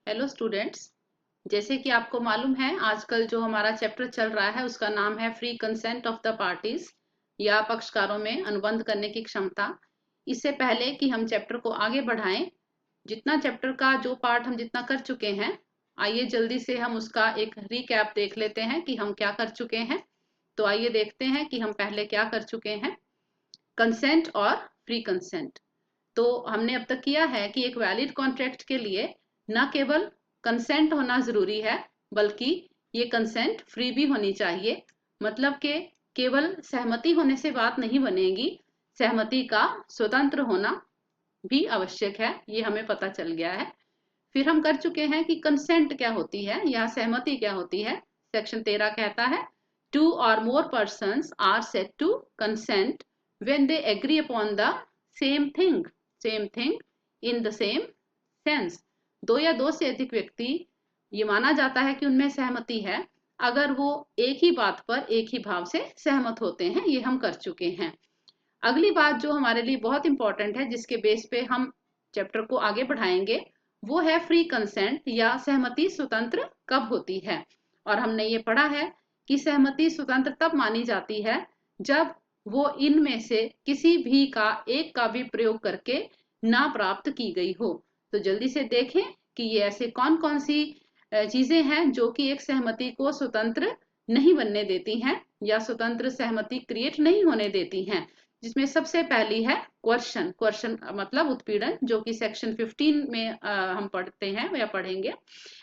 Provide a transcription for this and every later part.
Hello students. जैसे कि आपको मालूम है, आजकल जो हमारा चैप्टर चल रहा है उसका नाम है free consent of the parties या पक्षकारों में अनुबंध करने की क्षमता। इससे पहले कि हम चैप्टर को आगे बढ़ाएं, जितना चैप्टर का जो पार्ट हम जितना कर चुके हैं, आइए जल्दी से हम उसका एक रीकैप देख लेते हैं कि हम क्या कर चुके हैं। तो आइए देखते हैं कि हम पहले क्या कर चुके हैं। कंसेंट और फ्री कंसेंट। तो हमने अब तक किया है कि एक वैलिड कॉन्ट्रैक्ट के लिए न केवल कंसेंट होना जरूरी है, बल्कि ये कंसेंट फ्री भी होनी चाहिए। मतलब कि केवल सहमति होने से बात नहीं बनेगी, सहमति का स्वतंत्र होना भी आवश्यक है, ये हमें पता चल गया है। फिर हम कर चुके हैं कि कंसेंट क्या होती है या सहमति क्या होती है। सेक्शन 13 कहता है, two or more persons are said to consent when they agree upon the same thing in the same sense. दो या दो से अधिक व्यक्ति, ये माना जाता है कि उनमें सहमति है अगर वो एक ही बात पर एक ही भाव से सहमत होते हैं। ये हम कर चुके हैं। अगली बात जो हमारे लिए बहुत इंपॉर्टेंट है, जिसके बेस पे हम चैप्टर को आगे बढ़ाएंगे, वो है फ्री कंसेंट या सहमति स्वतंत्र कब होती है। और हमने ये पढ़ा है कि सहमति स्वतंत्र तब मानी जाती है जब वो इनमें से किसी भी का एक का भी प्रयोग करके ना प्राप्त की गई हो। तो जल्दी से देखें कि ये ऐसे कौन कौन सी चीजें हैं जो कि एक सहमति को स्वतंत्र नहीं बनने देती हैं या स्वतंत्र सहमति क्रिएट नहीं होने देती हैं। जिसमें सबसे पहली है क्वेश्चन। क्वेश्चन मतलब उत्पीड़न, जो कि सेक्शन 15 में हम पढ़ते हैं या पढ़ेंगे।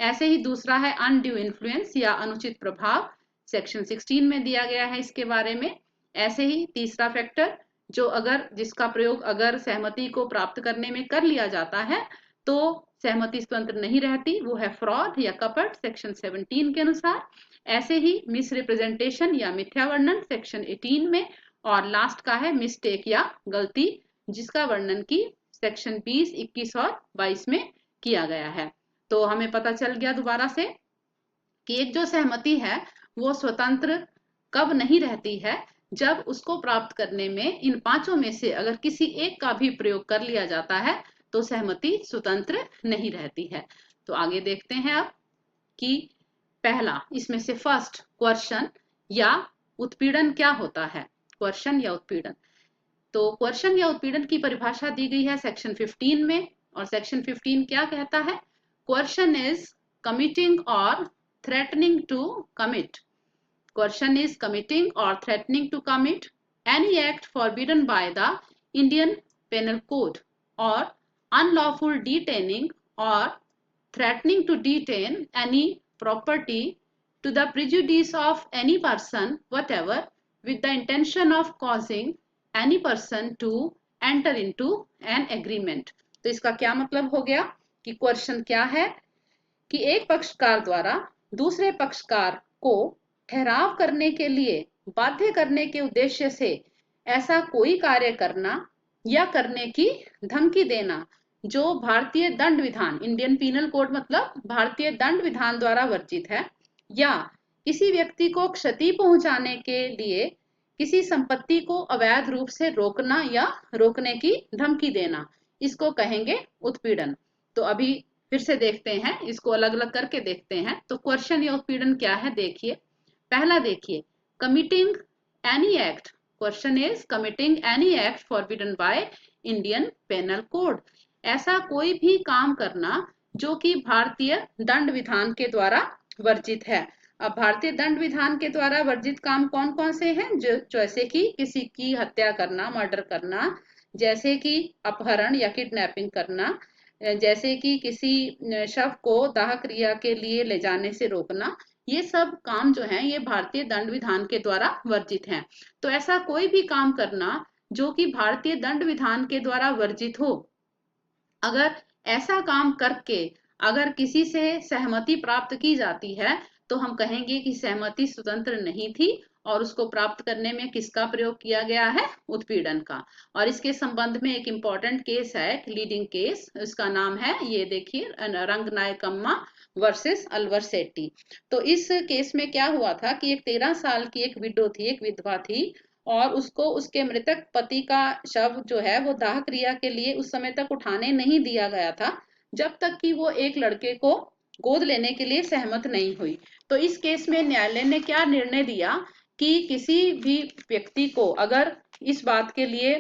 ऐसे ही दूसरा है अनड्यू इन्फ्लुएंस या अनुचित प्रभाव, सेक्शन 16 में दिया गया है इसके बारे में। ऐसे ही तीसरा फैक्टर जो अगर जिसका प्रयोग अगर सहमति को प्राप्त करने में कर लिया जाता है तो सहमति स्वतंत्र नहीं रहती, वो है फ्रॉड या कपट, सेक्शन 17 के अनुसार। ऐसे ही मिस रिप्रेजेंटेशन या मिथ्या वर्णन, सेक्शन 18 में। और लास्ट का है मिस्टेक या गलती, जिसका वर्णन की सेक्शन 20, 21 और 22 में किया गया है। तो हमें पता चल गया दोबारा से कि एक जो सहमति है वो स्वतंत्र कब नहीं रहती है, जब उसको प्राप्त करने में इन पांचों में से अगर किसी एक का भी प्रयोग कर लिया जाता है तो सहमति स्वतंत्र नहीं रहती है। तो आगे देखते हैं अब कि पहला इसमें से फर्स्ट क्वेश्चन या उत्पीड़न क्या होता है। क्वेश्चन या उत्पीड़न, तो क्वेश्चन या उत्पीड़न की परिभाषा दी गई है सेक्शन 15 में। और सेक्शन 15 क्या कहता है? Question is committing or threatening to commit. Question is committing or threatening to commit any act forbidden by the Indian Penal Code or unlawful detaining or threatening to detain any property to the prejudice of any person whatever with the intention of causing any person to enter into an agreement। तो इसका क्या मतलब हो गया कि question क्या है कि एक पक्षकार द्वारा दूसरे पक्षकार को ठहराव करने के लिए बाध्य करने के उद्देश्य से ऐसा कोई कार्य करना या करने की धमकी देना जो भारतीय दंड विधान, इंडियन पीनल कोड मतलब भारतीय दंड विधान द्वारा वर्जित है, या किसी व्यक्ति को क्षति पहुंचाने के लिए किसी संपत्ति को अवैध रूप से रोकना या रोकने की धमकी देना, इसको कहेंगे उत्पीड़न। तो अभी फिर से देखते हैं, इसको अलग अलग करके देखते हैं। तो क्वेश्चन या उत्पीड़न क्या है देखिए। पहला देखिए, committing any act. Question is committing any act forbidden by Indian Penal Code. ऐसा कोई भी काम करना जो कि भारतीय दंड विधान के द्वारा वर्जित है। अब भारतीय दंड विधान के द्वारा वर्जित काम कौन कौन से हैं? जो जैसे कि किसी की हत्या करना, मर्डर करना, जैसे कि अपहरण या किडनैपिंग करना, जैसे कि किसी शव को दाह क्रिया के लिए ले जाने से रोकना, ये सब काम जो हैं ये भारतीय दंड विधान के द्वारा वर्जित हैं। तो ऐसा कोई भी काम करना जो कि भारतीय दंड विधान के द्वारा वर्जित हो, अगर ऐसा काम करके अगर किसी से सहमति प्राप्त की जाती है तो हम कहेंगे कि सहमति स्वतंत्र नहीं थी और उसको प्राप्त करने में किसका प्रयोग किया गया है? उत्पीड़न का। और इसके संबंध में एक इम्पॉर्टेंट केस है, एक लीडिंग केस, इसका नाम है, ये देखिए, रंगनायकम्मा वर्सेस अलवर सेट्टी। तो इस केस में क्या हुआ था कि एक 13 साल की एक विडो थी, एक विधवा थी, और उसको उसके मृतक पति का शव जो है वो दाह क्रिया के लिए उस समय तक उठाने नहीं दिया गया था, जब तक कि वो एक लड़के को गोद लेने के लिए सहमत नहीं हुई। तो इस केस में न्यायालय ने क्या निर्णय दिया कि किसी भी व्यक्ति को अगर इस बात के लिए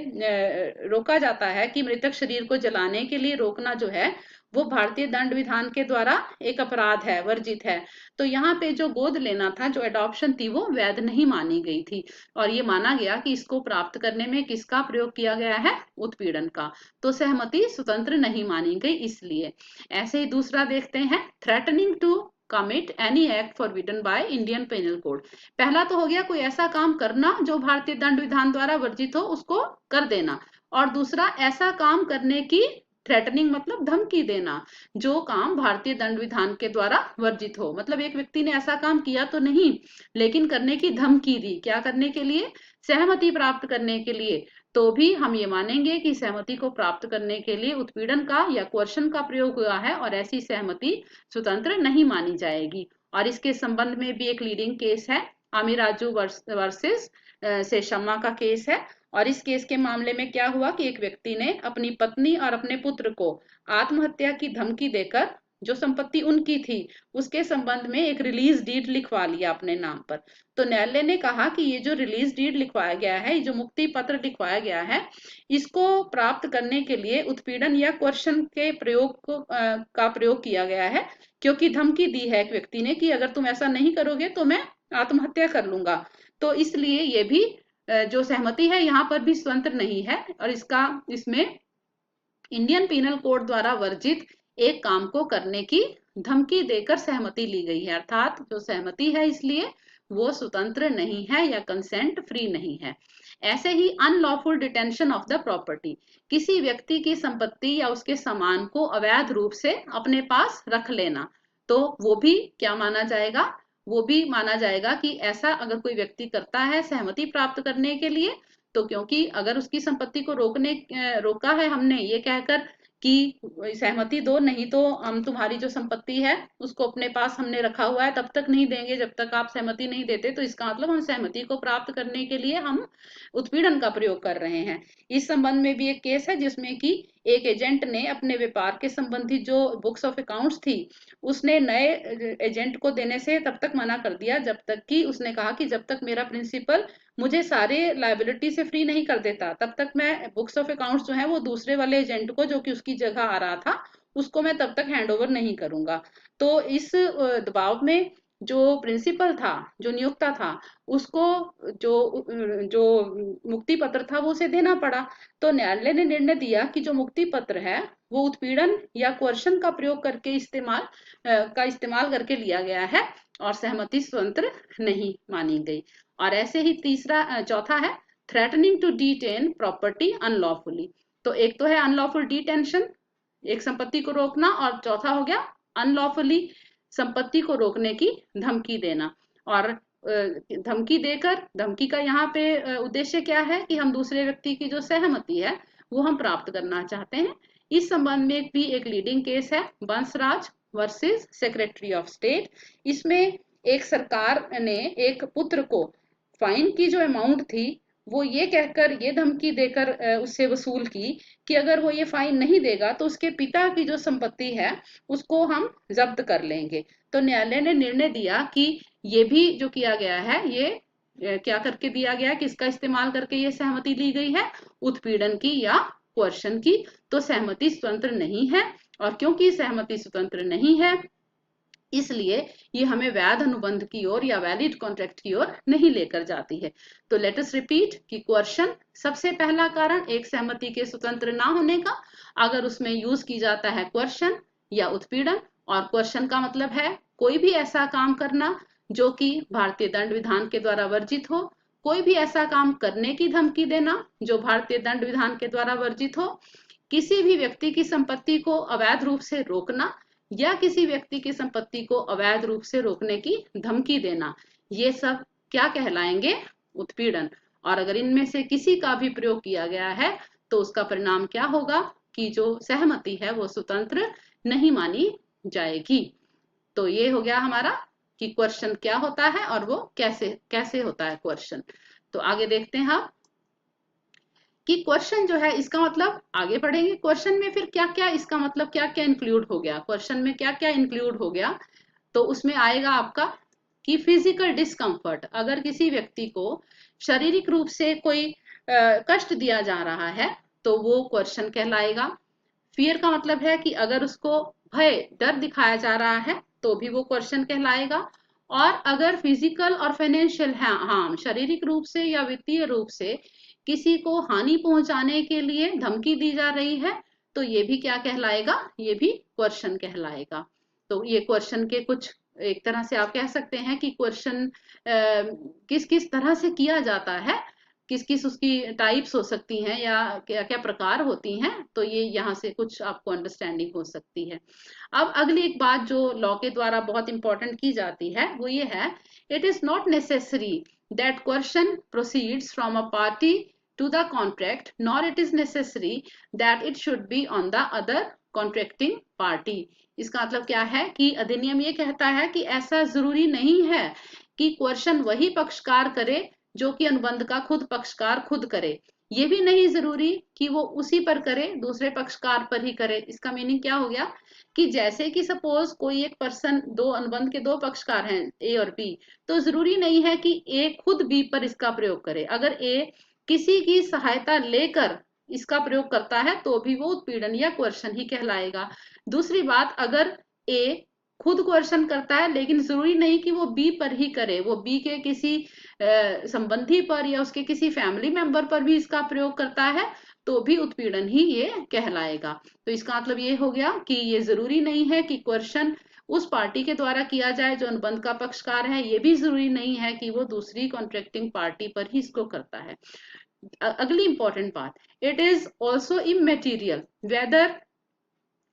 रोका जाता है कि मृतक शरीर को जलाने के लिए रोकना जो है वो भारतीय दंड विधान के द्वारा एक अपराध है, वर्जित है। तो यहाँ पे जो गोद लेना था, जो एडॉप्शन थी, वो वैध नहीं मानी गई थी और ये माना गया कि इसको प्राप्त करने में किसका प्रयोग किया गया है, उत्पीड़न का। तो सहमति स्वतंत्र नहीं मानी गई इसलिए। ऐसे ही दूसरा देखते हैं, threatening to commit any act forbidden by Indian Penal Code. पहला तो हो गया कोई ऐसा काम करना जो भारतीय दंड विधान द्वारा वर्जित हो, उसको कर देना। और दूसरा ऐसा काम करने की थ्रेटनिंग मतलब धमकी देना जो काम भारतीय दंड विधान के द्वारा वर्जित हो। मतलब एक व्यक्ति ने ऐसा काम किया तो नहीं, लेकिन करने की धमकी दी। क्या करने के लिए? सहमति प्राप्त करने के लिए। तो भी हम ये मानेंगे कि सहमति को प्राप्त करने के लिए उत्पीड़न का या कोर्शन का प्रयोग हुआ है और ऐसी सहमति स्वतंत्र नहीं मानी जाएगी। और इसके संबंध में भी एक लीडिंग केस है, आमिराजू वर्सेस से शम्मा का केस है। और इस केस के मामले में क्या हुआ कि एक व्यक्ति ने अपनी पत्नी और अपने पुत्र को आत्महत्या की धमकी देकर जो संपत्ति उनकी थी उसके संबंध में एक रिलीज डीड लिखवा लिया अपने नाम पर। तो न्यायालय ने कहा कि ये जो रिलीज डीड लिखवाया गया है, ये जो मुक्ति पत्र लिखवाया गया है, इसको प्राप्त करने के लिए उत्पीड़न या कोर्शन के का प्रयोग किया गया है, क्योंकि धमकी दी है एक व्यक्ति ने कि अगर तुम ऐसा नहीं करोगे तो मैं आत्महत्या कर लूंगा। तो इसलिए ये भी जो सहमति है यहाँ पर भी स्वतंत्र नहीं है और इसमें इंडियन पीनल कोड द्वारा वर्जित एक काम को करने की धमकी देकर सहमति ली गई है, अर्थात जो सहमति है इसलिए वो स्वतंत्र नहीं है या कंसेंट फ्री नहीं है। ऐसे ही unlawful detention of the property, किसी व्यक्ति की संपत्ति या उसके सामान को अवैध रूप से अपने पास रख लेना, तो वो भी क्या माना जाएगा? वो भी माना जाएगा कि ऐसा अगर कोई व्यक्ति करता है सहमति प्राप्त करने के लिए, तो क्योंकि अगर उसकी संपत्ति को रोका है हमने ये कहकर कि सहमति दो, नहीं तो हम तुम्हारी जो संपत्ति है उसको अपने पास हमने रखा हुआ है, तब तक नहीं देंगे जब तक आप सहमति नहीं देते, तो इसका मतलब हम सहमति को प्राप्त करने के लिए हम उत्पीड़न का प्रयोग कर रहे हैं। इस संबंध में भी एक केस है जिसमें कि एक एजेंट ने अपने व्यापार के संबंधी जो बुक्स ऑफ अकाउंट्स थी उसने नए एजेंट को देने से तब तक मना कर दिया जब तक कि उसने कहा कि जब तक मेरा प्रिंसिपल मुझे सारे लाइबिलिटी से फ्री नहीं कर देता तब तक मैं बुक्स ऑफ अकाउंट्स जो है वो दूसरे वाले एजेंट को, जो कि उसकी जगह आ रहा था, उसको मैं तब तक हैंड ओवर नहीं करूंगा। तो इस दबाव में जो प्रिंसिपल था, जो नियोक्ता था, उसको जो जो मुक्ति पत्र था वो उसे देना पड़ा। तो न्यायालय ने निर्णय दिया कि जो मुक्ति पत्र है वो उत्पीड़न या कोर्शन का प्रयोग करके इस्तेमाल करके लिया गया है और सहमति स्वतंत्र नहीं मानी गई। और ऐसे ही चौथा है threatening to detain property unlawfully. तो एक तो है अनलॉफुल डिटेंशन, एक संपत्ति को रोकना, और चौथा हो गया अनलॉफुली संपत्ति को रोकने की धमकी देना। और धमकी देकर, धमकी का यहाँ पे उद्देश्य क्या है कि हम दूसरे व्यक्ति की जो सहमति है वो हम प्राप्त करना चाहते हैं। इस संबंध में भी एक लीडिंग केस है, Bansraj versus secretary of state. इसमें एक सरकार ने एक पुत्र को फाइन की जो अमाउंट थी वो ये कहकर, ये धमकी देकर उससे वसूल की कि अगर वो ये फाइन नहीं देगा तो उसके पिता की जो संपत्ति है उसको हम जब्त कर लेंगे। तो न्यायालय ने निर्णय दिया कि ये भी जो किया गया है ये क्या करके दिया गया, किसका इस्तेमाल करके ये सहमति ली गई है, उत्पीड़न की या कोर्शन की। तो सहमति स्वतंत्र नहीं है और क्योंकि सहमति स्वतंत्र नहीं है इसलिए ये हमें वैध अनुबंध की ओर या वैलिड कॉन्ट्रैक्ट की ओर नहीं लेकर जाती है। तो लेट अस रिपीट कि कोर्शन सबसे पहला कारण एक सहमति के स्वतंत्र ना होने का, अगर उसमें यूज की जाता है कोर्शन या उत्पीड़न। और कोर्शन का मतलब है कोई भी ऐसा काम करना जो कि भारतीय दंड विधान के द्वारा वर्जित हो, कोई भी ऐसा काम करने की धमकी देना जो भारतीय दंड विधान के द्वारा वर्जित हो, किसी भी व्यक्ति की संपत्ति को अवैध रूप से रोकना या किसी व्यक्ति की संपत्ति को अवैध रूप से रोकने की धमकी देना, ये सब क्या कहलाएंगे, उत्पीड़न। और अगर इनमें से किसी का भी प्रयोग किया गया है तो उसका परिणाम क्या होगा कि जो सहमति है वो स्वतंत्र नहीं मानी जाएगी। तो ये हो गया हमारा कि क्वेश्चन क्या होता है और वो कैसे कैसे होता है क्वेश्चन। तो आगे देखते हैं हम कि क्वेश्चन जो है इसका मतलब आगे बढ़ेंगे। क्वेश्चन में फिर क्या क्या इसका मतलब क्या क्या इंक्लूड हो गया, क्वेश्चन में क्या क्या इंक्लूड हो गया, तो उसमें आएगा आपका कि फिजिकल डिस्कम्फर्ट, अगर किसी व्यक्ति को शारीरिक रूप से कोई कष्ट दिया जा रहा है तो वो क्वेश्चन कहलाएगा। फियर का मतलब है कि अगर उसको भय डर दिखाया जा रहा है तो भी वो क्वेश्चन कहलाएगा। और अगर फिजिकल और फाइनेंशियल हार्म, शारीरिक रूप से या वित्तीय रूप से किसी को हानि पहुंचाने के लिए धमकी दी जा रही है तो ये भी क्या कहलाएगा, ये भी क्वेश्चन कहलाएगा। तो ये क्वेश्चन के कुछ, एक तरह से आप कह सकते हैं कि क्वेश्चन किस किस तरह से किया जाता है, किस किस उसकी टाइप्स हो सकती हैं या क्या क्या प्रकार होती हैं, तो ये यहाँ से कुछ आपको अंडरस्टैंडिंग हो सकती है। अब अगली एक बात जो लॉ के द्वारा बहुत इंपॉर्टेंट की जाती है वो ये है, it is not necessary that question proceeds from a party to the contract, nor it is necessary that it should be on the other contracting party। इसका मतलब क्या है कि अधिनियम ये कहता है कि ऐसा जरूरी नहीं है कि क्वेश्चन वही पक्षकार करे जो कि अनुबंध का खुद पक्षकार खुद करे, ये भी नहीं जरूरी कि वो उसी पर करे, दूसरे पक्षकार पर ही करे। इसका मीनिंग क्या हो गया कि जैसे कि सपोज कोई एक पर्सन, दो अनुबंध के दो पक्षकार हैं ए और बी, तो जरूरी नहीं है कि ए खुद बी पर इसका प्रयोग करे। अगर ए किसी की सहायता लेकर इसका प्रयोग करता है तो भी वो उत्पीड़न या क्वेश्चन ही कहलाएगा। दूसरी बात, अगर ए खुद क्वेश्चन करता है लेकिन जरूरी नहीं कि वो बी पर ही करे, वो बी के किसी संबंधी पर या उसके किसी फैमिली मेंबर पर भी इसका प्रयोग करता है तो भी उत्पीड़न ही ये कहलाएगा। तो इसका मतलब ये हो गया कि ये जरूरी नहीं है कि क्वेश्चन उस पार्टी के द्वारा किया जाए जो अनुबंध का पक्षकार है, ये भी जरूरी नहीं है कि वो दूसरी कॉन्ट्रैक्टिंग पार्टी पर ही इसको करता है। अगली इंपॉर्टेंट बात, it is also immaterial whether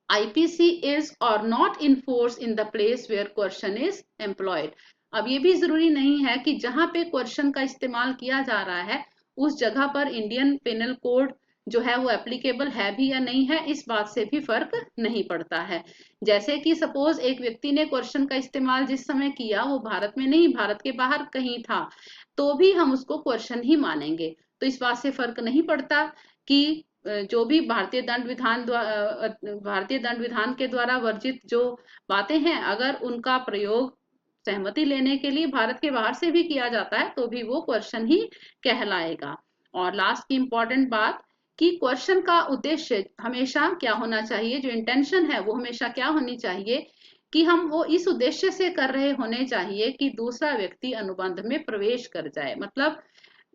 IPC is or not in force in the place where question is employed। अब ये भी जरूरी नहीं है कि जहां पे क्वेश्चन का इस्तेमाल किया जा रहा है उस जगह पर इंडियन पेनल कोड जो है वो एप्लीकेबल है भी या नहीं है, इस बात से भी फर्क नहीं पड़ता है। जैसे कि सपोज एक व्यक्ति ने क्वेश्चन का इस्तेमाल जिस समय किया वो भारत में नहीं, भारत के बाहर कहीं था, तो भी हम उसको क्वेश्चन ही मानेंगे। तो इस बात से फर्क नहीं पड़ता कि जो भी भारतीय दंड विधान के द्वारा वर्जित जो बातें हैं, अगर उनका प्रयोग सहमति लेने के लिए भारत के बाहर से भी किया जाता है तो भी वो क्वेश्चन ही कहलाएगा। और लास्ट की इंपॉर्टेंट बात कि क्वेश्चन का उद्देश्य हमेशा क्या होना चाहिए, जो इंटेंशन है वो हमेशा क्या होनी चाहिए कि हम वो इस उद्देश्य से कर रहे होने चाहिए कि दूसरा व्यक्ति अनुबंध में प्रवेश कर जाए। मतलब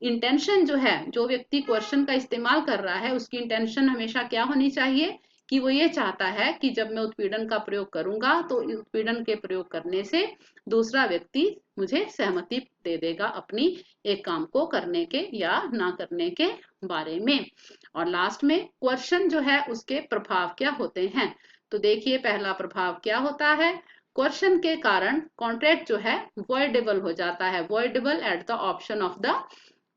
इंटेंशन जो है, जो व्यक्ति क्वेश्चन का इस्तेमाल कर रहा है उसकी इंटेंशन हमेशा क्या होनी चाहिए कि वो ये चाहता है कि जब मैं उत्पीड़न का प्रयोग करूंगा तो उत्पीड़न के प्रयोग करने से दूसरा व्यक्ति मुझे सहमति दे देगा अपनी एक काम को करने के या ना करने के बारे में। और लास्ट में क्वेश्चन जो है उसके प्रभाव क्या होते हैं, तो देखिए पहला प्रभाव क्या होता है, क्वेश्चन के कारण कॉन्ट्रैक्ट जो है वॉइडेबल हो जाता है, voidable at the option of the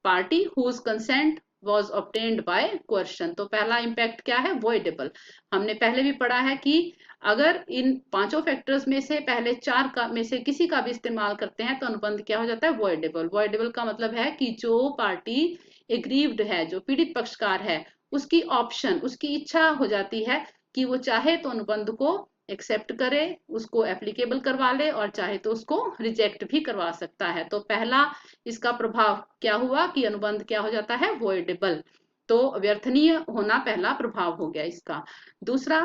party whose consent was obtained by question. तो पहला इंपैक्ट क्या है, वॉइडेबल। हमने पहले भी पढ़ा है कि अगर इन पांचों फैक्टर्स में से पहले चार का में से किसी का भी इस्तेमाल करते हैं तो अनुबंध क्या हो जाता है, वॉइडेबल। वॉइडेबल का मतलब है कि जो पार्टी एग्रीव्ड है, जो पीड़ित पक्षकार है, उसकी ऑप्शन, उसकी इच्छा हो जाती है कि वो चाहे तो अनुबंध को एक्सेप्ट करे, उसको एप्लीकेबल करवा ले, और चाहे तो उसको रिजेक्ट भी करवा सकता है। तो पहला इसका प्रभाव क्या हुआ कि अनुबंध क्या हो जाता है, वॉइडेबल। तो व्यर्थनीय होना पहला प्रभाव हो गया इसका। दूसरा,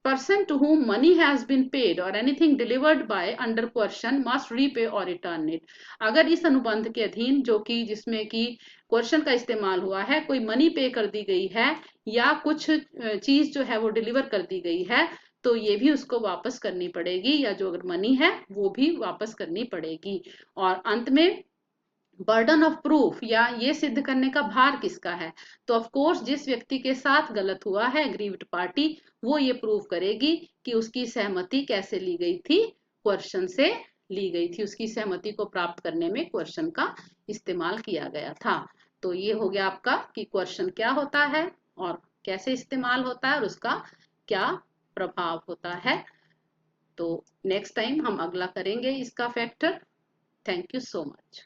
person to whom money has been paid or anything delivered by under question must repay or return it। अगर इस अनुबंध के अधीन जो कि जिसमें कि क्वेश्चन का इस्तेमाल हुआ है कोई मनी पे कर दी गई है या कुछ चीज जो है वो डिलीवर कर दी गई है तो ये भी उसको वापस करनी पड़ेगी, या जो अगर मनी है वो भी वापस करनी पड़ेगी। और अंत में बर्डन ऑफ प्रूफ, या ये सिद्ध करने का भार किसका है, तो ऑफ कोर्स जिस व्यक्ति के साथ गलत हुआ है, एग्रीव्ड पार्टी, वो ये प्रूव करेगी कि उसकी सहमति कैसे ली गई थी, क्वेश्चन से ली गई थी, उसकी सहमति को प्राप्त करने में क्वेश्चन का इस्तेमाल किया गया था। तो ये हो गया आपका कि क्वेश्चन क्या होता है और कैसे इस्तेमाल होता है और उसका क्या प्रभाव होता है। तो नेक्स्ट टाइम हम अगला करेंगे इसका factor. Thank you so much.